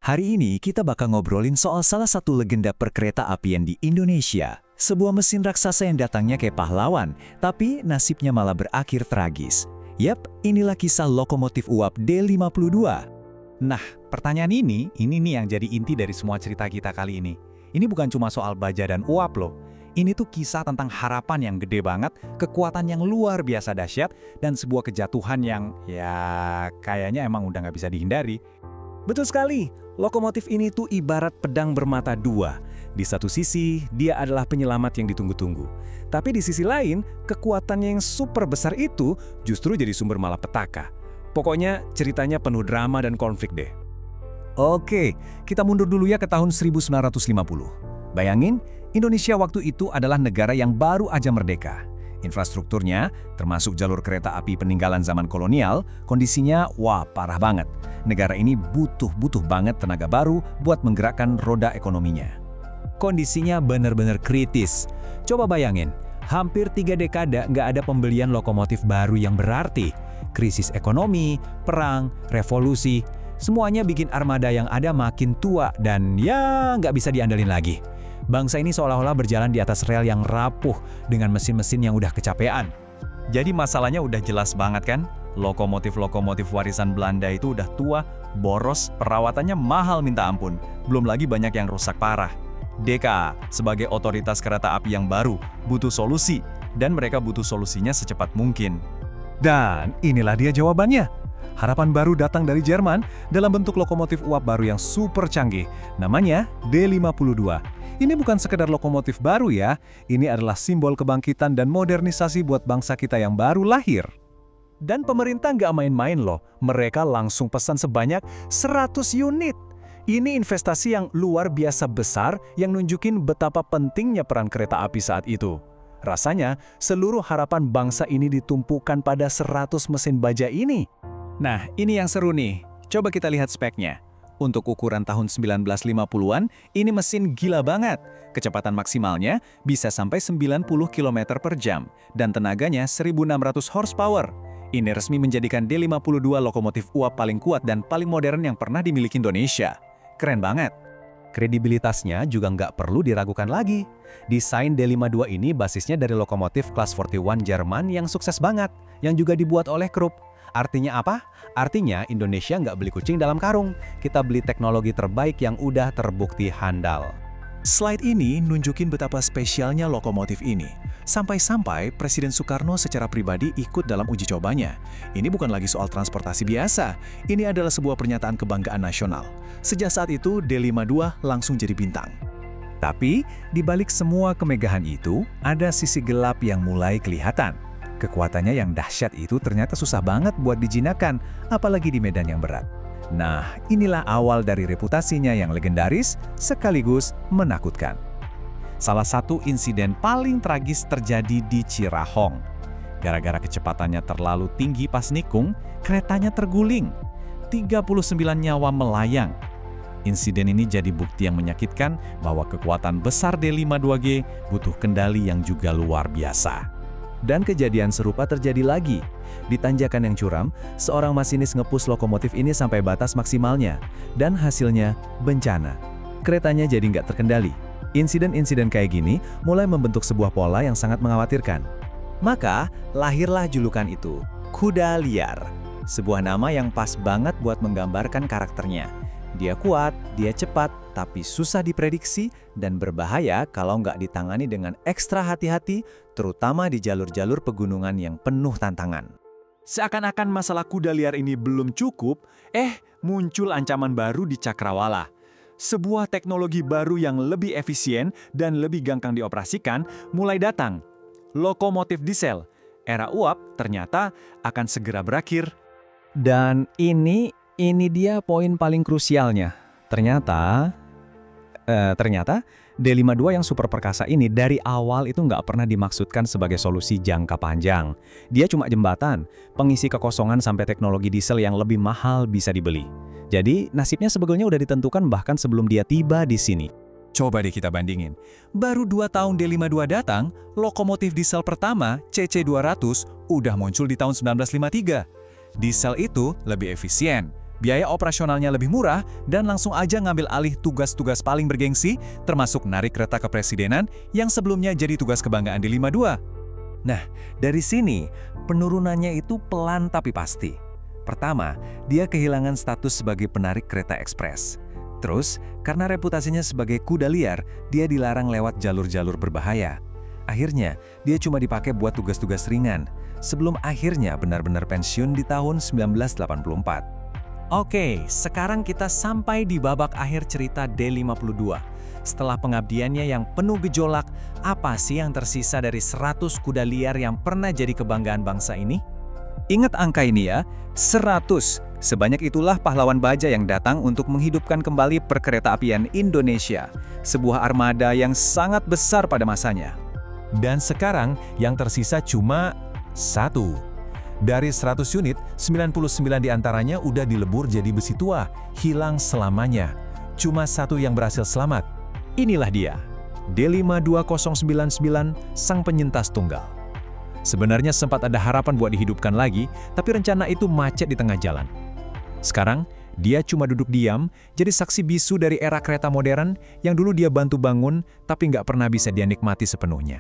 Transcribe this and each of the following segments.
Hari ini kita bakal ngobrolin soal salah satu legenda perkereta apian di Indonesia. Sebuah mesin raksasa yang datangnya kayak pahlawan, tapi nasibnya malah berakhir tragis. Yap, inilah kisah lokomotif uap D52. Nah, pertanyaan ini nih yang jadi inti dari semua cerita kita kali ini. Ini bukan cuma soal baja dan uap loh. Ini tuh kisah tentang harapan yang gede banget, kekuatan yang luar biasa dahsyat, dan sebuah kejatuhan yang kayaknya emang udah nggak bisa dihindari. Betul sekali, lokomotif ini tuh ibarat pedang bermata dua. Di satu sisi, dia adalah penyelamat yang ditunggu-tunggu. Tapi di sisi lain, kekuatannya yang super besar itu justru jadi sumber malapetaka. Pokoknya ceritanya penuh drama dan konflik deh. Oke, kita mundur dulu ya ke tahun 1950. Bayangin, Indonesia waktu itu adalah negara yang baru aja merdeka. Infrastrukturnya, termasuk jalur kereta api peninggalan zaman kolonial, kondisinya parah banget. Negara ini butuh banget tenaga baru buat menggerakkan roda ekonominya. Kondisinya benar-benar kritis. Coba bayangin, hampir 3 dekade nggak ada pembelian lokomotif baru yang berarti. Krisis ekonomi, perang, revolusi, semuanya bikin armada yang ada makin tua dan nggak bisa diandalin lagi. Bangsa ini seolah-olah berjalan di atas rel yang rapuh dengan mesin-mesin yang udah kecapean. Jadi masalahnya udah jelas banget kan? Lokomotif-lokomotif warisan Belanda itu udah tua, boros, perawatannya mahal minta ampun. Belum lagi banyak yang rusak parah. DKA sebagai otoritas kereta api yang baru butuh solusi, dan mereka butuh solusinya secepat mungkin. Dan inilah dia jawabannya. Harapan baru datang dari Jerman dalam bentuk lokomotif uap baru yang super canggih. Namanya D52. Ini bukan sekedar lokomotif baru ya, ini adalah simbol kebangkitan dan modernisasi buat bangsa kita yang baru lahir. Dan pemerintah nggak main-main loh, mereka langsung pesan sebanyak 100 unit. Ini investasi yang luar biasa besar yang nunjukin betapa pentingnya peran kereta api saat itu. Rasanya, seluruh harapan bangsa ini ditumpukan pada 100 mesin baja ini. Nah, ini yang seru nih. Coba kita lihat speknya. Untuk ukuran tahun 1950-an, ini mesin gila banget. Kecepatan maksimalnya bisa sampai 90 km per jam, dan tenaganya 1.600 horsepower. Ini resmi menjadikan D52 lokomotif uap paling kuat dan paling modern yang pernah dimiliki Indonesia. Keren banget. Kredibilitasnya juga nggak perlu diragukan lagi. Desain D52 ini basisnya dari lokomotif kelas 41 Jerman yang sukses banget, yang juga dibuat oleh Krupp. Artinya apa? Artinya Indonesia nggak beli kucing dalam karung. Kita beli teknologi terbaik yang udah terbukti handal. Slide ini nunjukin betapa spesialnya lokomotif ini. Sampai-sampai Presiden Soekarno secara pribadi ikut dalam uji cobanya. Ini bukan lagi soal transportasi biasa. Ini adalah sebuah pernyataan kebanggaan nasional. Sejak saat itu, D52 langsung jadi bintang. Tapi, di balik semua kemegahan itu, ada sisi gelap yang mulai kelihatan. Kekuatannya yang dahsyat itu ternyata susah banget buat dijinakan, apalagi di medan yang berat. Nah, inilah awal dari reputasinya yang legendaris sekaligus menakutkan. Salah satu insiden paling tragis terjadi di Cirahong. Gara-gara kecepatannya terlalu tinggi pas nikung, keretanya terguling. 39 nyawa melayang. Insiden ini jadi bukti yang menyakitkan bahwa kekuatan besar D52G butuh kendali yang juga luar biasa. Dan kejadian serupa terjadi lagi. Di tanjakan yang curam, seorang masinis ngepush lokomotif ini sampai batas maksimalnya. Dan hasilnya, bencana. Keretanya jadi nggak terkendali. Insiden-insiden kayak gini mulai membentuk sebuah pola yang sangat mengkhawatirkan. Maka, lahirlah julukan itu, kuda liar. Sebuah nama yang pas banget buat menggambarkan karakternya. Dia kuat, dia cepat, tapi susah diprediksi dan berbahaya kalau nggak ditangani dengan ekstra hati-hati, terutama di jalur-jalur pegunungan yang penuh tantangan. Seakan-akan masalah kuda liar ini belum cukup, muncul ancaman baru di Cakrawala. Sebuah teknologi baru yang lebih efisien dan lebih gampang dioperasikan mulai datang. Lokomotif diesel, era uap ternyata akan segera berakhir. Dan ini dia poin paling krusialnya. Ternyata D52 yang super perkasa ini dari awal itu nggak pernah dimaksudkan sebagai solusi jangka panjang. Dia cuma jembatan, pengisi kekosongan sampai teknologi diesel yang lebih mahal bisa dibeli. Jadi nasibnya sebetulnya udah ditentukan bahkan sebelum dia tiba di sini. Coba deh kita bandingin. Baru 2 tahun D52 datang, lokomotif diesel pertama CC200 udah muncul di tahun 1953. Diesel itu lebih efisien, biaya operasionalnya lebih murah, dan langsung aja ngambil alih tugas-tugas paling bergengsi, termasuk narik kereta kepresidenan yang sebelumnya jadi tugas kebanggaan di 52. Nah, dari sini, penurunannya itu pelan tapi pasti. Pertama, dia kehilangan status sebagai penarik kereta ekspres. Terus, karena reputasinya sebagai kuda liar, dia dilarang lewat jalur-jalur berbahaya. Akhirnya, dia cuma dipakai buat tugas-tugas ringan, sebelum akhirnya benar-benar pensiun di tahun 1984. Oke, sekarang kita sampai di babak akhir cerita D52. Setelah pengabdiannya yang penuh gejolak, apa sih yang tersisa dari 100 kuda liar yang pernah jadi kebanggaan bangsa ini? Ingat angka ini ya, 100. Sebanyak itulah pahlawan baja yang datang untuk menghidupkan kembali perkeretaapian Indonesia. Sebuah armada yang sangat besar pada masanya. Dan sekarang yang tersisa cuma 1. Dari 100 unit, 99 diantaranya udah dilebur jadi besi tua, hilang selamanya. Cuma 1 yang berhasil selamat. Inilah dia, D52099, sang penyintas tunggal. Sebenarnya sempat ada harapan buat dihidupkan lagi, tapi rencana itu macet di tengah jalan. Sekarang, dia cuma duduk diam, jadi saksi bisu dari era kereta modern yang dulu dia bantu bangun, tapi nggak pernah bisa dia nikmati sepenuhnya.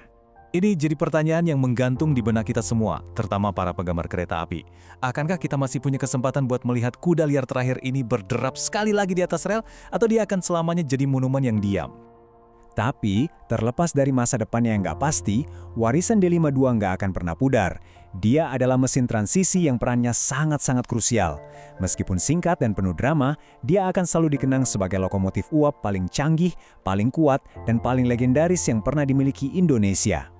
Ini jadi pertanyaan yang menggantung di benak kita semua, terutama para penggemar kereta api. Akankah kita masih punya kesempatan buat melihat kuda liar terakhir ini berderap sekali lagi di atas rel, atau dia akan selamanya jadi monumen yang diam? Tapi, terlepas dari masa depannya yang nggak pasti, warisan D52 nggak akan pernah pudar. Dia adalah mesin transisi yang perannya sangat-sangat krusial. Meskipun singkat dan penuh drama, dia akan selalu dikenang sebagai lokomotif uap paling canggih, paling kuat, dan paling legendaris yang pernah dimiliki Indonesia.